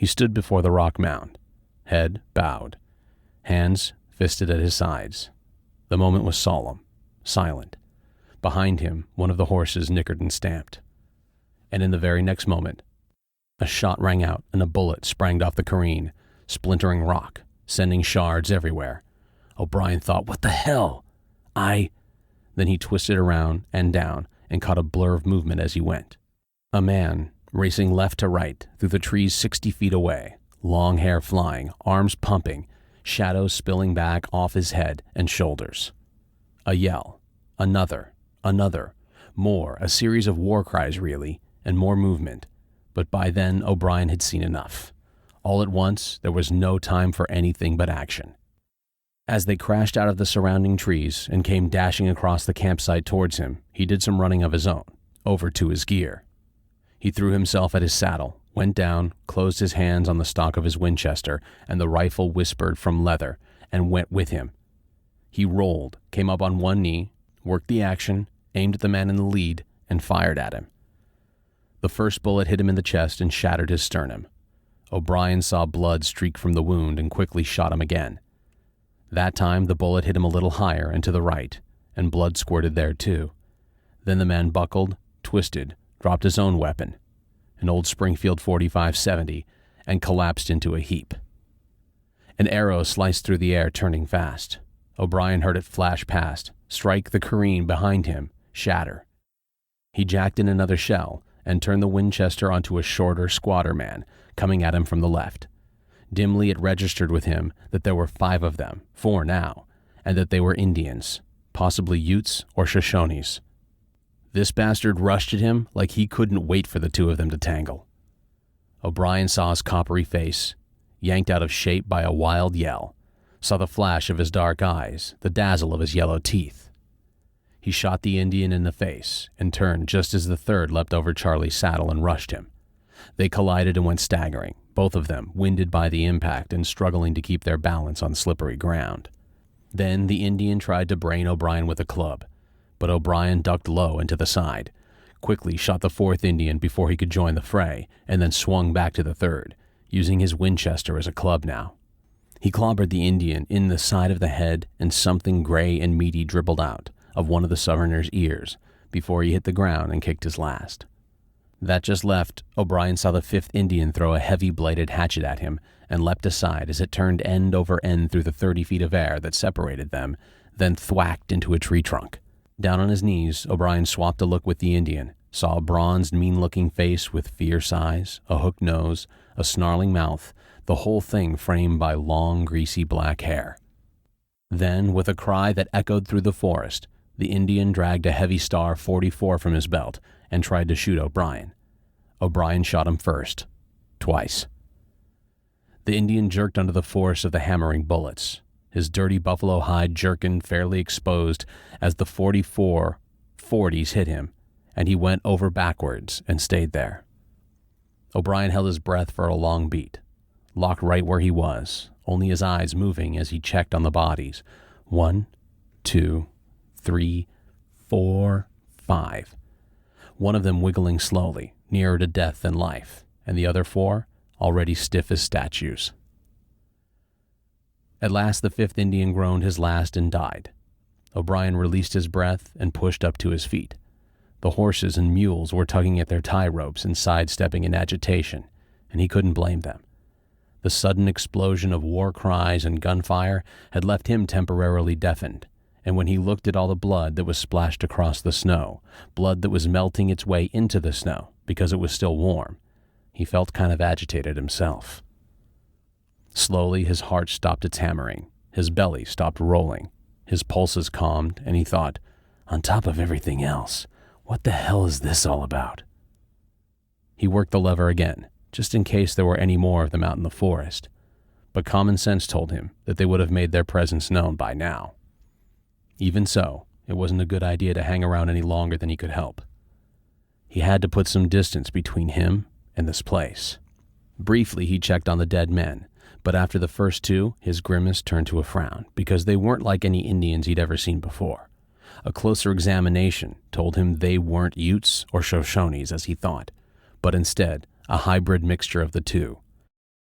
He stood before the rock mound, head bowed, hands fisted at his sides. The moment was solemn, silent. Behind him, one of the horses nickered and stamped. And in the very next moment, a shot rang out and a bullet sprang off the careen, splintering rock, sending shards everywhere. O'Brien thought, "What the hell? Then he twisted around and down and caught a blur of movement as he went. A man racing left to right through the trees 60 feet away, long hair flying, arms pumping, shadows spilling back off his head and shoulders. A yell, another, more, a series of war cries really, and more movement. But by then O'Brien had seen enough. All at once, there was no time for anything but action. As they crashed out of the surrounding trees and came dashing across the campsite towards him, he did some running of his own, over to his gear. He threw himself at his saddle, went down, closed his hands on the stock of his Winchester, and the rifle whispered from leather, and went with him. He rolled, came up on one knee, worked the action, aimed at the man in the lead, and fired at him. The first bullet hit him in the chest and shattered his sternum. O'Brien saw blood streak from the wound and quickly shot him again. That time the bullet hit him a little higher and to the right, and blood squirted there too. Then the man buckled, twisted, dropped his own weapon, an old Springfield .45-70, and collapsed into a heap. An arrow sliced through the air, turning fast. O'Brien heard it flash past, strike the careen behind him, shatter. He jacked in another shell and turned the Winchester onto a shorter, squatter man coming at him from the left. Dimly it registered with him that there were 5 of them, 4 now, and that they were Indians, possibly Utes or Shoshones. This bastard rushed at him like he couldn't wait for the 2 of them to tangle. O'Brien saw his coppery face, yanked out of shape by a wild yell, saw the flash of his dark eyes, the dazzle of his yellow teeth. He shot the Indian in the face and turned just as the third leapt over Charlie's saddle and rushed him. They collided and went staggering, both of them winded by the impact and struggling to keep their balance on slippery ground. Then the Indian tried to brain O'Brien with a club, but O'Brien ducked low and to the side, quickly shot the 4th Indian before he could join the fray, and then swung back to the 3rd, using his Winchester as a club now. He clobbered the Indian in the side of the head, and something gray and meaty dribbled out of one of the Southerner's ears before he hit the ground and kicked his last. That just left, O'Brien saw the 5th Indian throw a heavy bladed hatchet at him and leapt aside as it turned end over end through the 30 feet of air that separated them, then thwacked into a tree trunk. Down on his knees, O'Brien swapped a look with the Indian, saw a bronzed, mean-looking face with fierce eyes, a hooked nose, a snarling mouth, the whole thing framed by long, greasy black hair. Then, with a cry that echoed through the forest, the Indian dragged a heavy Star 44 from his belt and tried to shoot O'Brien. O'Brien shot him first, twice. The Indian jerked under the force of the hammering bullets, his dirty buffalo hide jerkin fairly exposed as the 44 40s hit him, and he went over backwards and stayed there. O'Brien held his breath for a long beat, locked right where he was, only his eyes moving as he checked on the bodies. 1, 2, 3, 4, 5. One of them wiggling slowly, nearer to death than life, and the other 4 already stiff as statues. At last the 5th Indian groaned his last and died. O'Brien released his breath and pushed up to his feet. The horses and mules were tugging at their tie ropes and sidestepping in agitation, and he couldn't blame them. The sudden explosion of war cries and gunfire had left him temporarily deafened, and when he looked at all the blood that was splashed across the snow, blood that was melting its way into the snow because it was still warm, he felt kind of agitated himself. Slowly his heart stopped its hammering, his belly stopped rolling, his pulses calmed, and he thought, on top of everything else, what the hell is this all about? He worked the lever again, just in case there were any more of them out in the forest, but common sense told him that they would have made their presence known by now. Even so, it wasn't a good idea to hang around any longer than he could help. He had to put some distance between him and this place. Briefly, he checked on the dead men, but after the first 2, his grimace turned to a frown, because they weren't like any Indians he'd ever seen before. A closer examination told him they weren't Utes or Shoshones as he thought, but instead a hybrid mixture of the 2,